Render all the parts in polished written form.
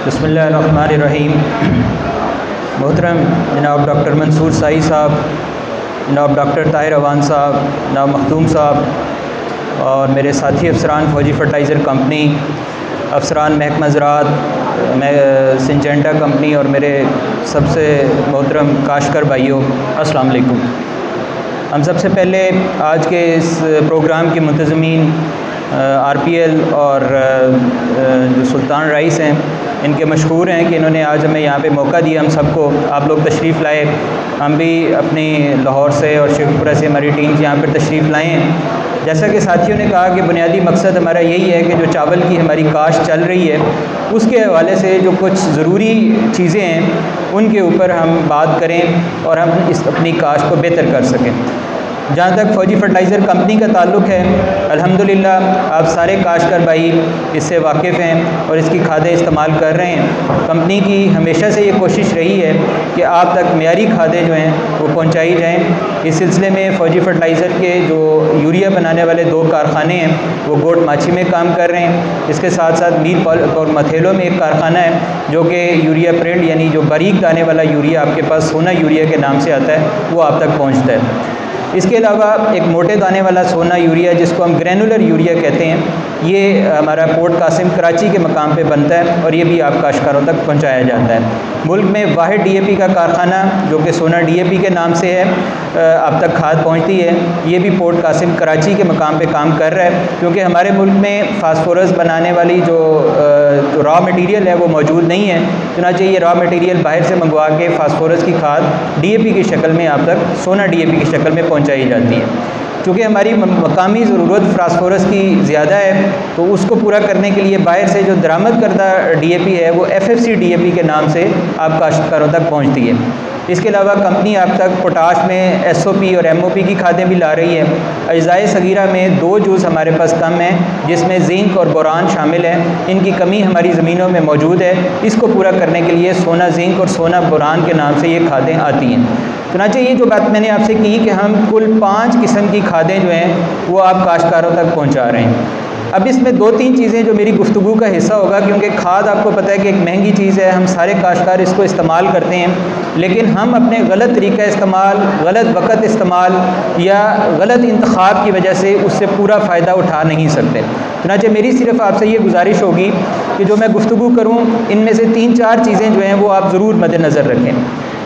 बिस्मिल्लाहिर्रहमानिर्रहीम। मोहतरम जनाब डॉक्टर मंसूर साई साहब, जनाब डॉक्टर ताहिर अवान साहब, जनाब मखदूम साहब और मेरे साथी अफसरान फौजी फर्टाइज़र कंपनी, अफसरान महकमा ज़राअत सिंजेंटा कंपनी और मेरे सबसे मोहतरम काश्तकार भाइयों, अस्सलाम वालेकुम। हम सबसे पहले आज के इस प्रोग्राम के मुंतज़मीन RPL और जो सुल्तान राइस हैं, इनके मशहूर हैं कि इन्होंने आज हमें यहाँ पे मौका दिया, हम सबको, आप लोग तशरीफ़ लाए। हम भी अपनी लाहौर से और शेखपुरा से हमारी टीम्स यहाँ पर तशरीफ़ लाए हैं। जैसा कि साथियों ने कहा कि बुनियादी मकसद हमारा यही है कि जो चावल की हमारी काश्त चल रही है उसके हवाले से जो कुछ ज़रूरी चीज़ें हैं उनके ऊपर हम बात करें और हम इस अपनी काश्त को बेहतर कर सकें। जहाँ तक फौजी फर्टाइज़र कंपनी का ताल्लुक़ है, अल्हम्दुलिल्लाह आप सारे काश्तकार भाई इससे वाकिफ़ हैं और इसकी खादें इस्तेमाल कर रहे हैं। कंपनी की हमेशा से ये कोशिश रही है कि आप तक मेयारी खादें जो हैं वो पहुँचाई जाएँ। इस सिलसिले में फ़ौजी फर्टाइज़र के जो यूरिया बनाने वाले 2 कारखाने हैं वो गोट माछी में काम कर रहे हैं। इसके साथ साथ मीर और मथेलो में एक कारखाना है जो कि यूरिया प्रिंट यानी जो बारीक दाने वाला यूरिया आपके पास सोना यूरिया के नाम से आता है वो आप तक पहुँचता है। इसके अलावा एक मोटे दाने वाला सोना यूरिया जिसको हम ग्रैनुलर यूरिया कहते हैं, ये हमारा पोर्ट कासिम कराची के मकाम पे बनता है और ये भी आप काश्तकारों तक पहुंचाया जाता है। मुल्क में वाहिद DAP का कारखाना जो कि सोना DAP के नाम से है आप तक खाद पहुंचती है, ये भी पोर्ट कासिम कराची के मकाम पे काम कर रहा है, क्योंकि हमारे मुल्क में फास्फोरस बनाने वाली जो रॉ मटेरियल है वो मौजूद नहीं है। चुनांचे ये रॉ मटेरियल बाहर से मंगवा के फास्फोरस की खाद DAP की शक्ल में आप तक सोना DAP की शक्ल में पहुँचाई जाती है। क्योंकि हमारी मकामी ज़रूरत फास्फोरस की ज़्यादा है तो उसको पूरा करने के लिए बाहर से जो दरामद करदा DAP है वो FFC DAP के नाम से आप काश्तकारों तक पहुंचती है। इसके अलावा कंपनी आप तक पोटाश में SOP और MOP की खादें भी ला रही है। अज़ाए सगीरा में 2 जूज़ हमारे पास कम हैं जिसमें जिंक और बोरान शामिल है। इनकी कमी हमारी ज़मीनों में मौजूद है, इसको पूरा करने के लिए सोना जिंक और सोना बोरान के नाम से ये खादें आती हैं। चुनांचे ये जो बात मैंने आपसे की कि हम कुल 5 किस्म की खादें जो हैं वो आप काश्तकारों तक पहुँचा रहे हैं। अब इसमें 2-3 चीज़ें जो मेरी गुफ्तगू का हिस्सा होगा, क्योंकि खाद आपको पता है कि एक महंगी चीज़ है, हम सारे काश्तकार इसको इस्तेमाल करते हैं, लेकिन हम अपने गलत तरीका इस्तेमाल, गलत वक़्त इस्तेमाल या गलत इंतखाब की वजह से उससे पूरा फ़ायदा उठा नहीं सकते। चुनांचे मेरी सिर्फ आपसे ये गुजारिश होगी कि जो मैं गुफ्तगू करूँ इनमें से 3-4 चीज़ें जो हैं वो आप ज़रूर मद्देनज़र रखें।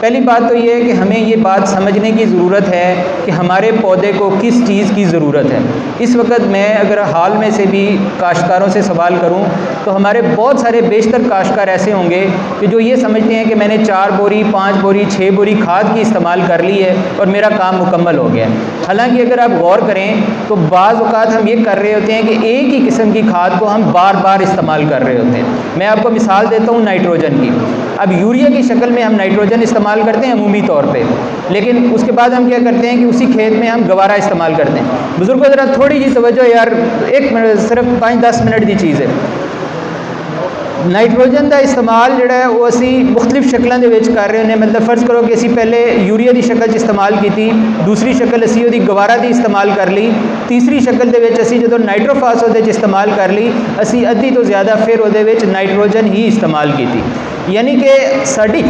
पहली बात तो ये है कि हमें ये बात समझने की ज़रूरत है कि हमारे पौधे को किस चीज़ की ज़रूरत है। इस वक्त मैं अगर हाल में से भी काश्तकारों से सवाल करूं तो हमारे बहुत सारे बेशतर काश्तकार ऐसे होंगे कि जो ये समझते हैं कि मैंने 4 बोरी, 5 बोरी, 6 बोरी खाद की इस्तेमाल कर ली है और मेरा काम मुकम्मल हो गया है। हालांकि अगर आप गौर करें तो बाज़ औक़ात हम ये कर रहे होते हैं कि एक ही किस्म की खाद को हम बार बार इस्तेमाल कर रहे होते हैं। मैं आपको मिसाल देता हूँ नाइट्रोजन की। अब यूरिया की शक्ल में हम नाइट्रोजन इस्तेमाल करते हैं अमूमी तौर पे, लेकिन उसके बाद हम क्या करते हैं कि उसी खेत में हम गवारा इस्तेमाल करते हैं। बुजुर्गों ज़रा थोड़ी जी तवज्जो यार, 1 मिनट, सिर्फ 5-10 मिनट की चीज़ है। नाइट्रोजन का इस्तेमाल जोड़ा है वो असी मुख्तलिफ शक्लों के कर रहे हैं। मतलब फर्ज करो कि असी पहले यूरिया की शक्ल इस्तेमाल की थी, दूसरी शक्ल असी वो गवारा की इस्तेमाल कर ली, तीसरी शक्ल असी जो नाइट्रोफास वो इस्तेमाल कर ली, असी अद्धी तो ज़्यादा फिर वो नाइट्रोजन ही इस्तेमाल की थी। यानी कि साड़ी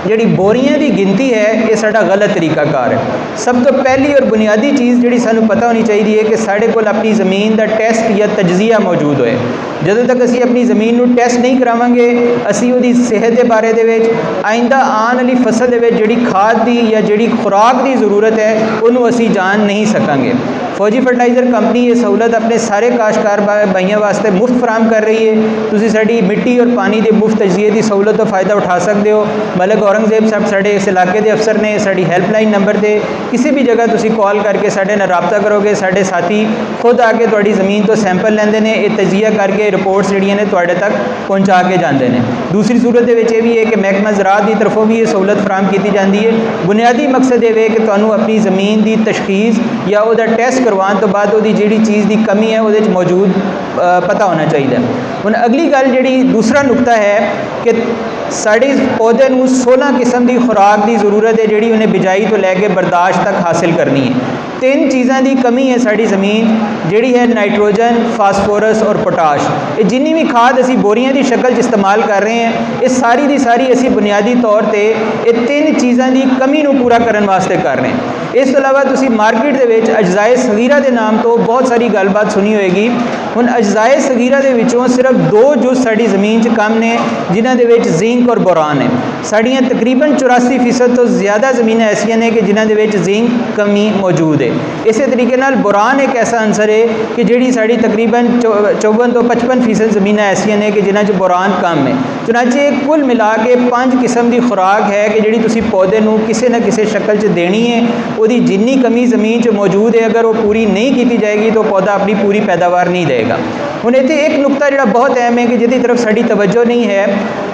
जी बोरियां की गिनती है ये साडा गलत तरीकाकार है। सब तो पहली और बुनियादी चीज़ जी सानू पता होनी चाहिए कि साढ़े कोल अपनी ज़मीन का टेस्ट या तजजिया मौजूद होए। जदों तक असी अपनी ज़मीन को टेस्ट नहीं करावांगे असी उहदी सेहत के बारे दे विच आइंदा आने वाली फसल दे विच जिहड़ी खाद की या जिहड़ी खुराक की ज़रूरत है उन्होंने असी जान नहीं सकांगे। फौजी फर्टाइज़र कंपनी ये सहूलत अपने सारे काश्तकार भाइयों वास्ते मुफ्त फराम कर रही है। तुसीं साडी मिट्टी और पानी के मुफ्त तजजिए की सहूलत का फ़ायदा उठा सकते हो। मलिक औरंगजेब साहब साढ़े इस इलाके के अफसर ने साड़ी हैल्पलाइन नंबर से किसी भी जगह तुसीं कॉल करके साढ़े नाल राबता करोगे, साढ़े साथी खुद आके तुहाडी ज़मीन तो सैंपल लैंदे ने, ये तजजिया करके रिपोर्ट्स जिहड़ियां ने तुहाडे तक पहुँचा के जाते हैं। दूसरी सूरत ये भी है कि महकमा ज़राअत की तरफों भी ये सहूलत फराम की जाती है। बुनियादी मकसद ये है कि तुहानू अपनी ज़मीन की तशखीस या उसका टेस्ट करवाने तो बाद वो जिहड़ी चीज़ की कमी है वो मौजूद पता होना चाहिए। हुण अगली गल जिहड़ी दूसरा नुकता है कि साडे पौधे नूं 16 किस्म की खुराक की जरूरत है जिहड़ी उन्हें बिजाई तो लैके बर्दाश्त तक हासिल करनी है। 3 चीज़ों की कमी है साड़ी ज़मीन जिहड़ी है नाइट्रोजन, फास्फोरस और पोटाश। ये जिन्नी भी खाद असी बोरियां की शक्ल इस्तेमाल कर रहे हैं ये सारी की सारी असी बुनियादी तौर पर ये 3 चीज़ों की कमी नूं पूरा करने वास्ते कर रहे हैं। इस तो इलावा तुसी मार्केट दे विच अजजाए सगीरा के नाम तो बहुत सारी गलबात सुनी होएगी। हुण अजजाए सगीरा दे विचों सिर्फ 2 जुज़ साड़ी ज़मीन च कम ने जिन्हां दे विच जिंक और बोरान है। साड़ियाँ तकरीबन 84% तो ज़्यादा ज़मीन ऐसियां ने कि जिन्हां दे विच जिंक कमी मौजूद है। इस तरीके नाल बोरान एक ऐसा अंसर है कि जिहड़ी साड़ी तकरीबन 54 तो 55% ज़मीन ऐसियां ने कि जिन्हां च बोरान कम है। चुनाचे कुल मिला के 5 किस्म की खुराक है कि जिहड़ी तुसी पौधे नूं किसी न किसी शक्ल च देनी है। उसकी जिन्नी कमी ज़मीन च मौजूद है अगर वो पूरी नहीं की जाएगी तो पौधा अपनी पूरी पैदावार नहीं देगा। हुण इत्थे एक नुकता जिहड़ा बहुत अहम है कि जिहदी तरफ साडी तवज्जो नहीं है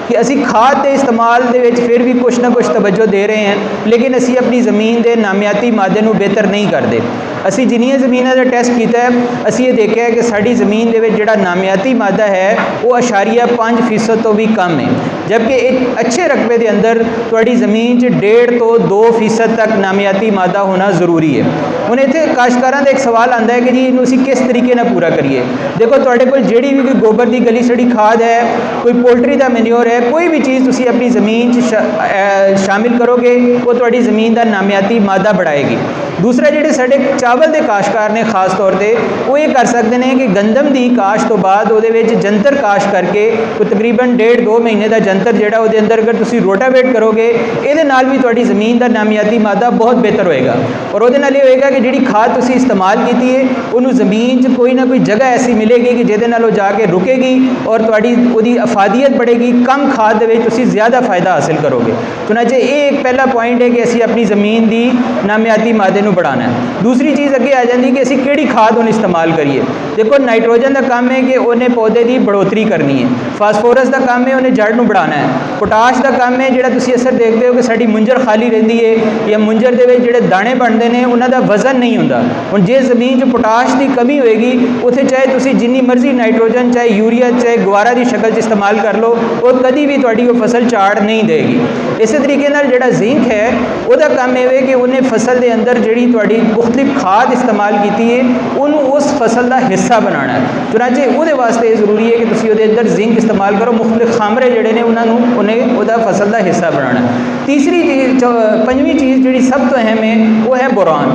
कि असी खाद के इस्तेमाल दे विच फिर भी कुछ ना कुछ तवज्जो दे रहे हैं लेकिन असी अपनी ज़मीन के नामियाती मादे नूं बेहतर नहीं करते। असी जिन्नियां ज़मीनां दा टेस्ट किया है असी ये देखा है कि साड़ी ज़मीन दे विच जिहड़ा नामियाती मादा है वो 0.5% तो भी कम है, जबकि एक अच्छे रकबे के अंदर तुहाडी ज़मीन च 1.5 तो 2% तक नामियाती मादा होना ज़रूरी है। हुण इत्थे काश्तकारां दा एक सवाल आंदा है कि जी इनू असी किस तरीके नाल पूरा करिए। देखो तुहाडे कोल जिहड़ी भी कोई गोबर की गली सड़ी खाद है, कोई पोल्ट्री का मैन्योर है, कोई भी चीज़ तुसी अपनी ज़मीन च शामिल करोगे वो तुहाडी ज़मीन का नामियाती मादा बढ़ाएगी। दूसरा जिहड़े साडे चावल के काश्तकार ने खास तौर पर वो ये कर सकते हैं कि गंदम की काश तो बाद वो जंतर काश करके कोई तकरीबन 1.5-2 महीने का जंतर जिहड़ा उहदे अंदर अगर तुसी रोटावेट करोगे ये नाल भी तुहाडी ज़मीन का नामियाती मादा बहुत बेहतर होएगा। और वो ये होएगा कि जिहड़ी खाद तुसी इस्तेमाल की है उन्होंने ज़मीन च कोई ना कोई जगह ऐसी मिलेगी कि जिहदे नाल वो जाके रुकेगी और तुहाडी उहदी अफादियत बढ़ेगी। कम खाद दे विच तुसी ज़्यादा फायदा हासिल करोगे। चुनाचे ये एक पहला पॉइंट है कि असी अपनी ज़मीन की नामियाती मादे नूं बढ़ाना है। दूसरी चीज़ अगे आ जाती कि असी किहड़ी खाद हुण इस्तेमाल करिए। देखो नाइट्रोजन का काम है कि उन्हें पौधे की बढ़ोतरी करनी है, फास्फोरस का काम है उन्हें जड़ नूं बढ़ाना है, पोटाश का काम है जिहड़ा तुसी असर देखते हो कि साडी मुंजर खाली रहिंदी है या मुंजर दे विच जिहड़े दाने बनते हैं उन्हां दा वजन नहीं हुंदा। हुण जे ज़मीन च पोटाश की कमी होएगी उत्थे चाहे तुसी जिन्नी मर्जी नाइट्रोजन चाहे यूरिया चाहे गुआरा की शक्ल च इस्तेमाल कर लो और कभी भी तुहाडी वो फसल झाड़ नहीं देगी। इस तरीके नाल जिहड़ा जिंक है उसका काम यह है कि उन्हें फसल के अंदर जिहड़ी तुहाडी मुख्तलिफ खाद इस्तेमाल की है उन्होंने उस फसल का हिस्सा बनाना है। चुनाचे वो वास्ते ज़रूरी है कि तुसी उहदे अंदर जिंक इस्तेमाल करो, मुख्तलिफ खामरे जिहड़े ने उन्हें उहदा फसल का हिस्सा बनाना है। तीसरी चीज़ पंजवीं चीज़ जिहड़ी सब तो अहम है वो है बोरान।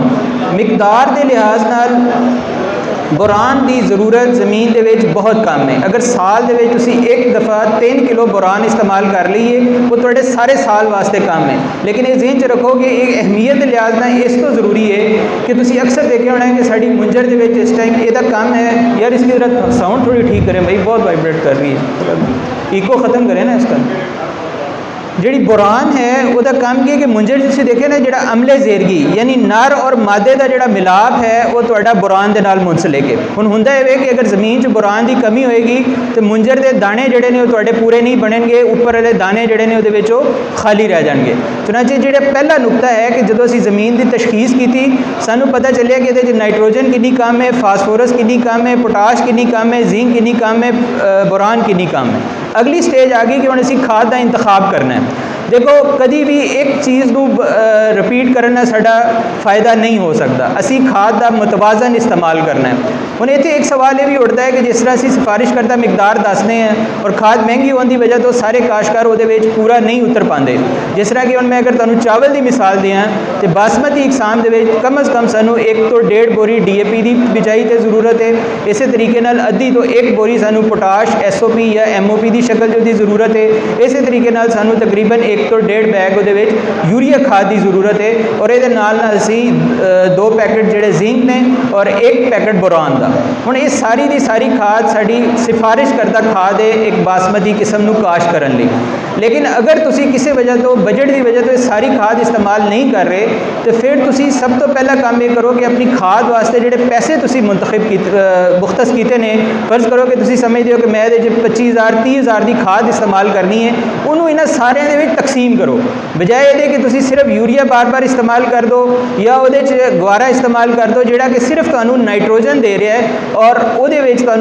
मिकदार के लिहाज नाल बोरान की जरूरत ज़मीन के विच बहुत कम है। अगर साल के तुसी एक दफ़ा 3 किलो बोरान इस्तेमाल कर लीए वो तुहाडे सारे साल वास्ते कम है। लेकिन ये ज़हन च रखो कि एक अहमियत के लिहाज नाल इस तो ज़रूरी है कि तुसी अक्सर देखा होना है कि साड़ी मुंजर के विच इस टाइम यदा कम है। यार इसकी ज़रा साउंड थोड़ी ठीक करें भाई, बहुत वाइब्रेट कर रही है, इको ख़त्म करें ना इसका। जिहड़ी बोरान है उसका काम की है कि मुंजर तुसी देखे ना जिहड़ा अमले जेरगी यानी नर और मादे का जिहड़ा मिलाप है वो तुहाडा बोरान दे नाल मुंसलिक है। हुण हुंदा इह कि अगर ज़मीन च बोरान की कमी होएगी तो मुंजर के दाने जिहड़े ने तुहाडे पूरे नहीं बनेंगे, उपर वाले दाने जिहड़े ने उहदे विच खाली रह जाएंगे। चुनाचे जिहड़ा पहला नुकता है कि जदों असीं ज़मीन की तशखीस की थी सानूं पता चलिया कि इहदे नाइट्रोजन कितनी कम है, फास्फोरस कितनी कम है, पोटाश कितनी कम है, जिंक कितनी कम है, बोरान कितनी कम है। अगली स्टेज आ गई कि हुण असीं खाद का इंतखाब करना है। देखो कभी भी एक चीज़ को रिपीट करना साडा फ़ायदा नहीं हो सकता, असी खाद का मुतवाजन इस्तेमाल करना है। हुण इत्थे एक सवाल ये भी उठता है कि जिस तरह असी सिफारिश करता मिकदार दसने हैं और खाद महंगी होने की वजह तो सारे काश्तकार वो पूरा नहीं उतर पाते। जिस तरह कि हुण मैं अगर तुहानूं चावल की मिसाल दें तो बासमती इकसाम के कम अज़ कम सानूं 1 तो 1.5 बोरी DAP की बिजाई की जरूरत है। इस तरीके नाल अद्धी तो 1 बोरी सानूं पोटाश SOP या MOP की शक्ल की ज़रूरत है। इस तरीके नाल सानूं तकरीबन 1 तो 1.5 बैग उहदे विच यूरिया खाद की जरूरत है और ये नाल असी 2 पैकेट जिहड़े जिंक ने और 1 पैकेट बोरान का। हुण ये सारी की सारी खाद साड़ी सिफारिश करदा खाद है एक बासमती किस्म नूं काश करन लई। लेकिन अगर तुसी किसी वजह तो बजट की वजह तो सारी खाद इस्तेमाल नहीं कर रहे तो फिर तुसी सब तो पहला काम ये करो कि अपनी खाद वास्ते ਜਿਹੜੇ पैसे तुसी मुख्तस किए ने, फर्ज करो कि तुसी समझते हो कि मैं 25,000 30,000 की खाद इस्तेमाल करनी है, उन्होंने इन्होंने सारे दे विच तकसीम करो, बजाय ये कि तुसी सिर्फ यूरिया बार बार इस्तेमाल कर दो या वो गवारा इस्तेमाल कर दो जोड़ा कि सिर्फ तुहानू नाइट्रोजन दे रहा है और वो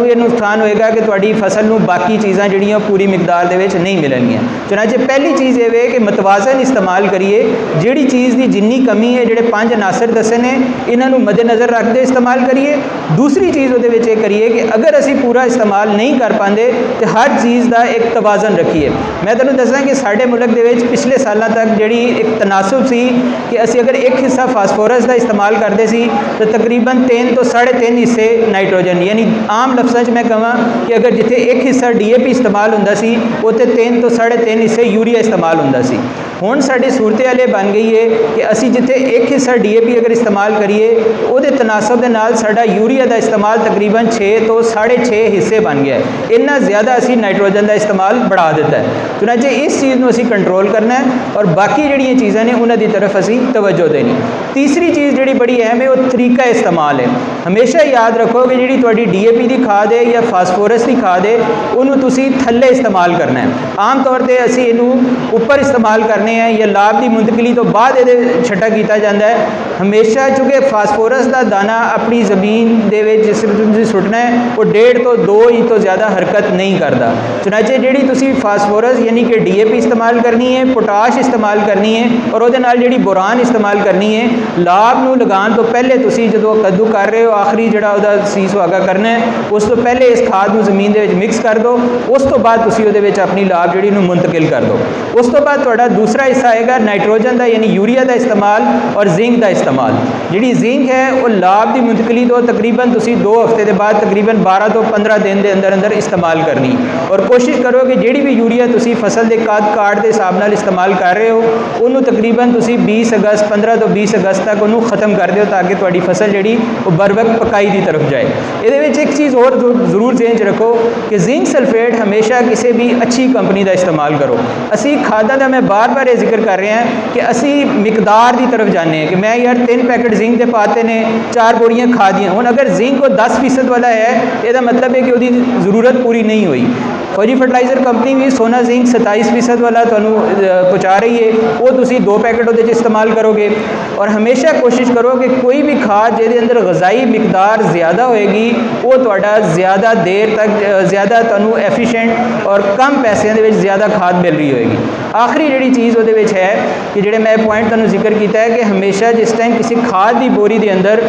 ये नुकसान होएगा कि तुहाडी फसल नू बाकी चीज़ां जिहड़ियां पूरी मिकदार दे विच नहीं मिलणगियां। चुनाचे पहली चीज़ ये वे कि मतवाजन इस्तेमाल करिए, जिहड़ी चीज़ की जिन्नी कमी है, जिहड़े 5 अनासर दसे ने इन्हों मद्देनज़र रखते इस्तेमाल करिए। दूसरी चीज़ वो करिए कि अगर असी पूरा इस्तेमाल नहीं कर पाते तो हर चीज़ का एक तवाजन रखिए। मैं तुहानू दसां कि साडे मुल्क दे विच पिछले सालों तक जिहड़ी एक तनासब सी कि असी अगर एक हिस्सा फास्फोरस का इस्तेमाल करते सी तो तकरीबन 3 तो 3.5 हिस्से नाइट्रोजन, यानी आम लफ्ज़ां च मैं कहां कि अगर जिथे एक हिस्सा DAP इस्तेमाल हुंदा सी उत्थे 3 तो 3.5 हिस्से यूरिया इस्तेमाल हुंदा सी। हुण साडी सूरत हाल ये बन गई है कि असी जिथे एक हिस्सा DAP अगर इस्तेमाल करिए उहदे तनासब दे नाल साडा यूरिया का इस्तेमाल तकरीबन 6 तो 6.5 हिस्से बन गया है। इन्ना ज़्यादा असी नाइट्रोजन का इस्तेमाल बढ़ा दिता है। चुनाचे इस चीज़ को असी कंट्रोल करना है और बाकी जिहड़ियां चीज़ां ने उन्हां दी तरफ असी तवज्जो देनी। तीसरी चीज़ जिहड़ी बड़ी अहम है वो तरीका इस्तेमाल है। हमेशा याद रखो कि जिहड़ी तुहाडी DAP की खाद है या फास्फोरस की खाद है उन्होंने तुसी थल्ले इस्तेमाल करना है। आम तौर पर असी इनू उपर इस्तेमाल करने हैं या लाभ की मुंतकली तो बाद ये छट्टा किया जाता है। हमेशा चूँकि फास्फोरस का दाना अपनी जमीन के जिस तुम सुटना है वो 1.5 तो 2 ही तो ज़्यादा हरकत नहीं करता। चुनाचे जी तुसी फास्फोरस यानी कि DAP इस्तेमाल करनी है, पोटाश इस्तेमाल करनी है और वो जी बोरान इस्तेमाल करनी है, लाभ नू लगान तो पहले तुसी जो कद्दू कर रहे हो आखिरी जो सी सुहागा करना है उस तो पहले इस खाद में जमीन के मिक्स कर दो, उस तो बाद तुसी उहदे विच अपनी लाभ जी मुंतकिल कर दो। उस तो बाद तुहाडा दूसरा हिस्सा आएगा नाइट्रोजन का यानी यूरिया का इस्तेमाल और जिंक का इस्तेमाल। जी जिंक है वो लाभ की मुंतकली तो तकरीबन तुसी 2 हफ्ते के बाद तकरीबन 12 तो 15 दिन के अंदर अंदर इस्तेमाल करनी और कोशिश करो कि जी भी यूरिया तुसी फसल के कद काट के हिसाब नाल इस्तेमाल कर रहे हो उन्होंने तकरीबन तुसी 20 अगस्त 15 तो 20 अगस्त तक उन्होंने खत्म कर दो ताकि तुहाडी फसल जी वो बर वक्त पकाई की तरफ जाए। ये एक चीज़ और जरूर जेहन च रखो कि जिंक सल्फेट हमेशा किसी भी अच्छी कंपनी का इस्तेमाल करो। असी खादा का मैं बार बार ये जिक्र कर रहे हैं कि असी मिकदार की तरफ जाने हैं कि मैं यार 3 पैकेट जिंक के पाते ने 4 बोरियां खा दी हूँ। अगर जिंक को 10% वाला है यह मतलब है कि उसकी ज़रूरत पूरी नहीं हुई। फौजी फर्टिलाइजर कंपनी भी सोना जिंक 27% वाला तुहानू पहुँचा रही है, वो तुसी 2 पैकेट वो इस्तेमाल करोगे। और हमेशा कोशिश करो कि कोई भी खाद जिहदे अंदर गज़ाई मिकदार ज़्यादा होएगी वो तुहाडा ज़्यादा देर तक ज़्यादा तुहानू एफिशिएंट और कम पैसों के ज़्यादा खाद मिल रही होएगी। आखिरी जी चीज़ वो है कि जो मैं पॉइंट तुहानू जिक्र किया है कि हमेशा जिस टाइम किसी खाद की बोरी के अंदर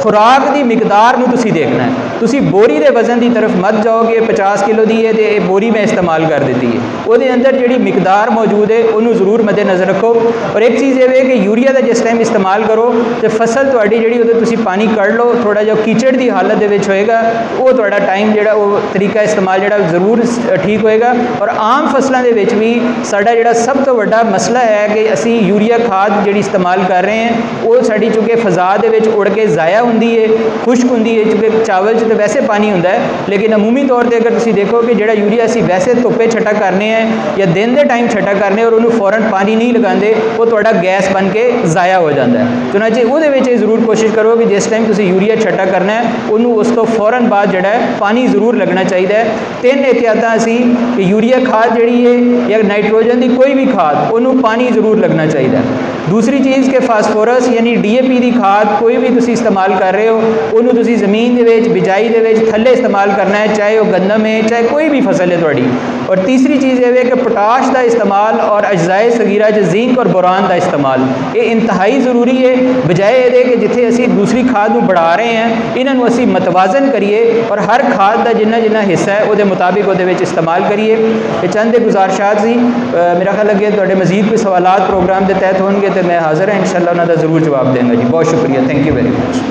खुराक की मिकदार नू तुसी देखना है, तुसी बोरी के वजन की तरफ मत जाओ कि 50 किलो की है तो बोरी में इस्तेमाल कर दी है। वो अंदर जी मिकदार मौजूद है उन्होंने जरूर मद्देनज़र रखो। और एक चीज़ ये है कि यूरिया का जिस टाइम इस्तेमाल करो तो फसल तुहाडी जी वो पानी कढ़ लो, थोड़ा जो कीचड़ की हालत के होएगा वो तुहाडा टाइम जो वो तरीका इस्तेमाल जो जरूर ठीक होएगा। और आम फसलों के भी साडा जो सब तो बड़ा मसला है कि असी यूरिया खाद जी इस्तेमाल कर रहे हैं वो साड़ी चूँकि फिजा के उड़ के ज़ाया होंदी है, खुश्क होंदी है। चूँकि चावल तो वैसे पानी होंदा है लेकिन अमूमी तौर पर अगर तुम देखो कि जो यूरिया असी वैसे धुप्पे छट्टा करने हैं या दिन के टाइम छट्टा करने और उन्होंने फौरन पानी नहीं लगाते वो तुहाडा गैस बन के ज़ाया हो जाता है। चुनाचे वो जरूर कोशिश करो कि जिस टाइम तुम यूरिया छट्टा करना है उन्होंने उस तो फौरन बाद जो पानी जरूर लगना चाहिए। 3 एहतियातां असी कि यूरिया खाद जी है या नाइट्रोजन की कोई भी खाद उन्होंने पानी जरूर लगना चाहिए। दूसरी चीज़ कि फास्फोरस यानी DAP की खाद कोई भी तुसी इस्तेमाल कर रहे हो उन्होंने तुसी ज़मीन के बिजाई के थल्ले इस्तेमाल करना है, चाहे वह गंदम है चाहे कोई भी फसल है तुहाडी। और तीसरी चीज़ ये है कि पोटाश का इस्तेमाल और अजजाए सगीरा जिंक और बोरान का इस्तेमाल ये इंतहाई ज़रूरी है। बजाय ये कि जिथे असी दूसरी खाद को बढ़ा रहे हैं इन्होंने असी मतवाजन करिए और हर खाद का जिन्ना जिन्ना हिस्सा है वो मुताबिक वो इस्तेमाल करिए। ये चंद गुजारिशात सी। मेरा ख्याल है कि मजीद कोई सवालात प्रोग्राम के तहत होंगे तो मैं हाज़िर है इंशाअल्लाह उन्होंने ज़रूर जवाब देंगे जी। बहुत शुक्रिया, थैंक यू वेरी मच।